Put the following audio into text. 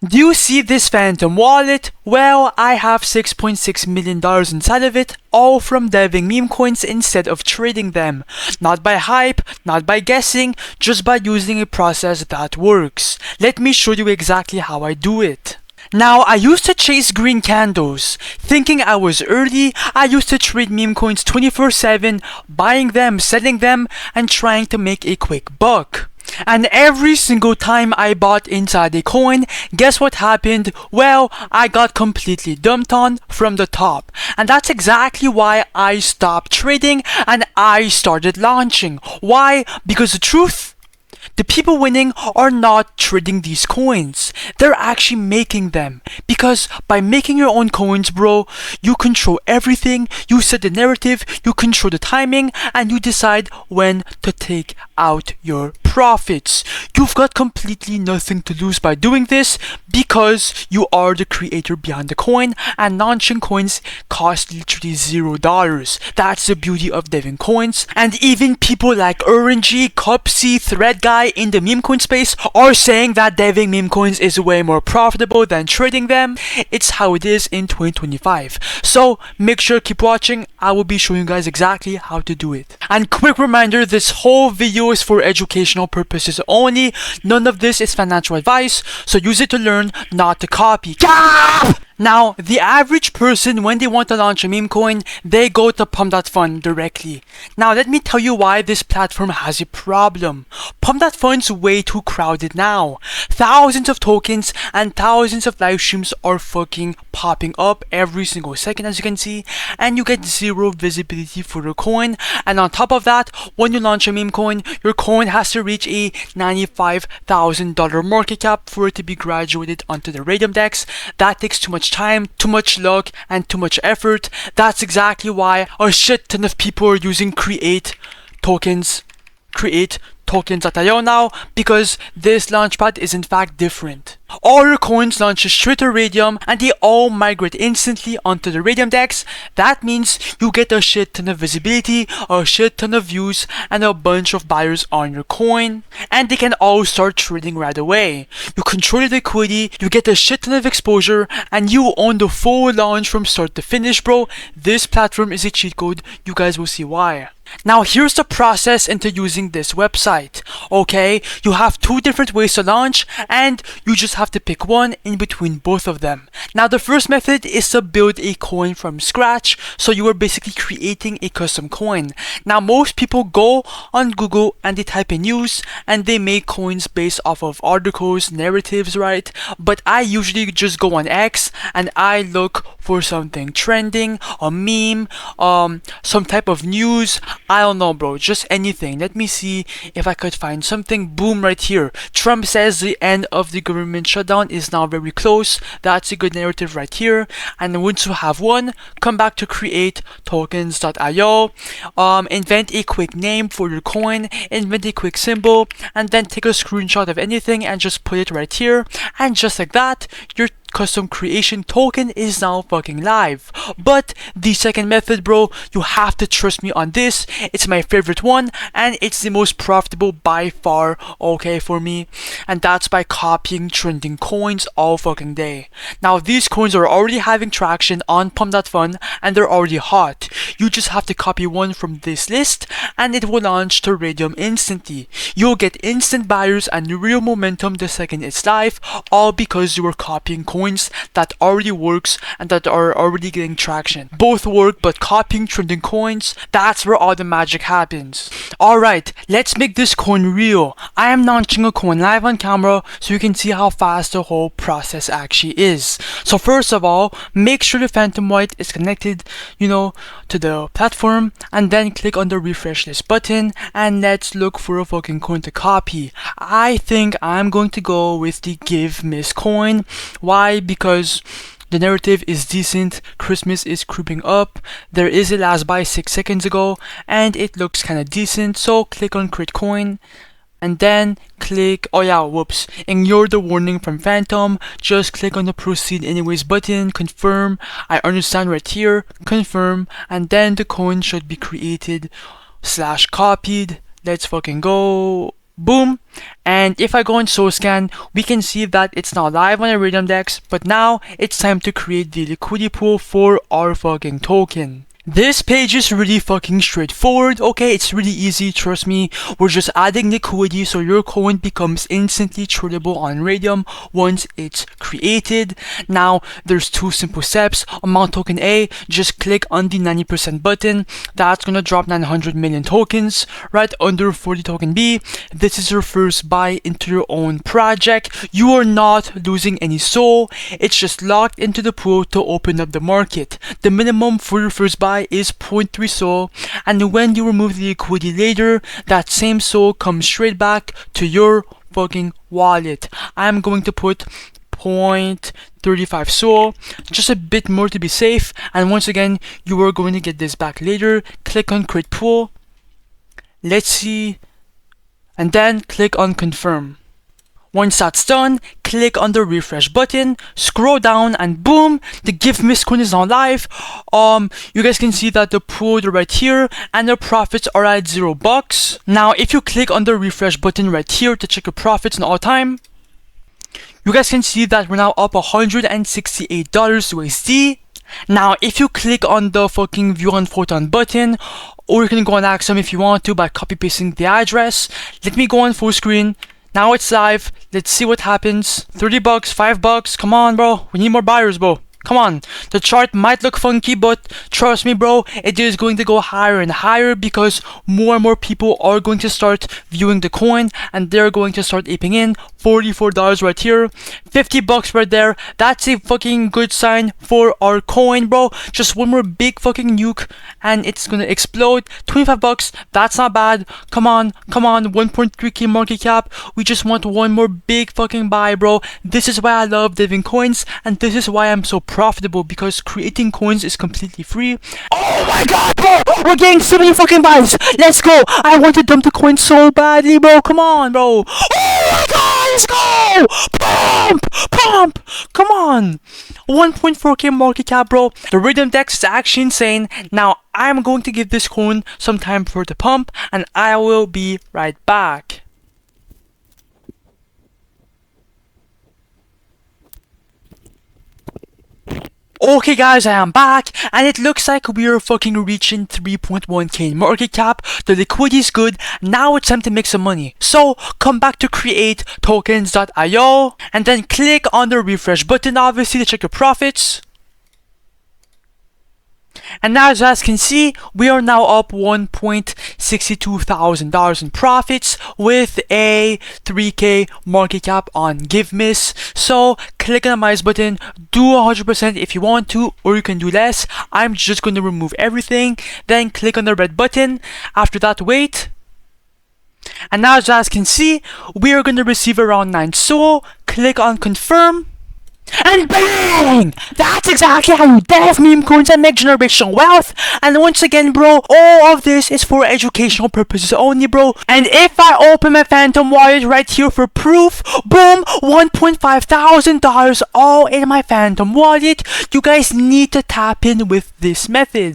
Do you see this phantom wallet? Well, I have $6.6 million inside of it, all from deving meme coins instead of trading them. Not by hype, not by guessing, just by using a process that works. Let me show you exactly how I do it. Now, I used to chase green candles. Thinking I was early, I used to trade meme coins 24/7, buying them, selling them, and trying to make a quick buck. And every single time I bought inside a coin, guess what happened? Well, I got completely dumped on from the top. And that's exactly why I stopped trading and I started launching. Why? Because the truth, the people winning are not trading these coins. They're actually making them. Because by making your own coins, bro, you control everything, you set the narrative, you control the timing, and you decide when to take out your profits. You've got completely nothing to lose by doing this because you are the creator behind the coin, and launching coins cost literally $0. That's the beauty of deving coins. And even people like RNG, Cupsy, Thread Guy in the meme coin space are saying that deving meme coins is way more profitable than trading them. It's how it is in 2025. So make sure keep watching. I will be showing you guys exactly how to do it. And quick reminder, this whole video is for educational purposes only. None of this is financial advice, so use it to learn, not to copy. Now, the average person, when they want to launch a meme coin, they go to Pump.Fun directly. Now, let me tell you why this platform has a problem. Pump.Fun's way too crowded now. Thousands of tokens and thousands of live streams are fucking popping up every single second, as you can see, and you get zero visibility for your coin. And on top of that, when you launch a meme coin, your coin has to reach a $95,000 market cap for it to be graduated onto the Raydium DEX. That takes too much time, too much luck, and too much effort. That's exactly why a shit ton of people are using create tokens.io now, because this launchpad is in fact different. All your coins launch straight to Raydium and they all migrate instantly onto the Raydium DEX. That means you get a shit ton of visibility, a shit ton of views, and a bunch of buyers on your coin. And they can all start trading right away. You control the liquidity, you get a shit ton of exposure, and you own the full launch from start to finish, bro. This platform is a cheat code. You guys will see why. Now here's the process into using this website. Okay, you have two different ways to launch and you just have to pick one in between both of them. Now the first method is to build a coin from scratch, so you are basically creating a custom coin. Now most people go on Google and they type in news and they make coins based off of articles, narratives, right? But I usually just go on X and I look for something trending, a meme, some type of news. I don't know, bro, just anything. Let me see if I could find something. Boom, right here. Trump says the end of the government shutdown is now very close. That's a good narrative right here. And once you have one, come back to create tokens.io. Invent a quick name for your coin, invent a quick symbol, and then take a screenshot of anything and just put it right here. And just like that, your custom creation token is now fucking live. But the second method, bro, you have to trust me on this. It's my favorite one and it's the most profitable by far, okay, for me. And that's by copying trending coins all fucking day. Now these coins are already having traction on Pump.Fun and they're already hot. You just have to copy one from this list and it will launch to Raydium instantly. You'll get instant buyers and real momentum the second it's live, all because you are copying coins that already works and that are already getting traction. Both work, but copying trending coins, that's where all the magic happens. Alright, let's make this coin real. I am launching a coin live on camera so you can see how fast the whole process actually is. So first of all, make sure the phantom white is connected, to the platform, and then click on the refresh list button and let's look for a fucking coin to copy. I think I'm going to go with the give miss coin. Why? Because the narrative is decent, Christmas is creeping up, there is a last buy 6 seconds ago, and it looks kinda decent, so click on create coin, and then click, ignore the warning from Phantom, just click on the proceed anyways button, confirm, I understand right here, confirm, and then the coin should be created / copied. Let's fucking go. Boom. And if I go on SoScan, we can see that it's now live on a Raydium DEX, but now it's time to create the liquidity pool for our fucking token. This page is really fucking straightforward, okay? It's really easy, trust me. We're just adding liquidity so your coin becomes instantly tradable on Raydium once it's created. Now, there's two simple steps. On Mount Token A, just click on the 90% button. That's gonna drop 900 million tokens. Right under 40 token B, this is your first buy into your own project. You are not losing any SOL. It's just locked into the pool to open up the market. The minimum for your first buy is 0.3 SOL, and when you remove the liquidity later, that same SOL comes straight back to your fucking wallet. I'm going to put 0.35 SOL, just a bit more to be safe, and once again, you are going to get this back later. Click on create pool, let's see, and then click on confirm. Once that's done, click on the refresh button, scroll down, and boom, the Memecoin coin is now live. You guys can see that the pool is right here, and the profits are at $0. Now, if you click on the refresh button right here to check your profits in all time, you guys can see that we're now up $168 USD. Now, if you click on the fucking view on Photon button, or you can go on Axiom if you want to by copy pasting the address. Let me go on full screen. Now it's live. Let's see what happens. $30, $5. Come on, bro. We need more buyers, bro. Come on. The chart might look funky, but trust me, bro, it is going to go higher and higher because more and more people are going to start viewing the coin and they're going to start aping in. $44 right here, $50 right there. That's a fucking good sign for our coin, bro. Just one more big fucking nuke and it's gonna explode. $25, that's not bad. Come on, 1.3k market cap. We just want one more big fucking buy, bro. This is why I love diving coins, and this is why I'm so profitable, because creating coins is completely free. Oh my god, bro! We're getting so many fucking buys. Let's go. I want to dump the coin so badly, bro. Come on, bro. Oh my god, let's go. Pump. Come on. 1.4k market cap, bro. The Raydium DEX is actually insane. Now, I'm going to give this coin some time for it to pump, and I will be right back. Okay guys, I am back, and it looks like we are fucking reaching 3.1k market cap. The liquidity is good. Now it's time to make some money. So come back to create tokens.io and then click on the refresh button, obviously, to check your profits. And now, as you guys can see, we are now up $1,62,000 in profits with a 3k market cap on GiveMiss. So click on the minus button, do 100% if you want to, or you can do less. I'm just going to remove everything. Then click on the red button. After that, wait. And now, as you guys can see, we are going to receive around 9 SOL. Click on confirm. And bang! That's exactly how you dive meme coins and make generational wealth. And once again, bro, all of this is for educational purposes only, bro. And if I open my Phantom wallet right here for proof, boom, $1,500 all in my Phantom wallet. You guys need to tap in with this method.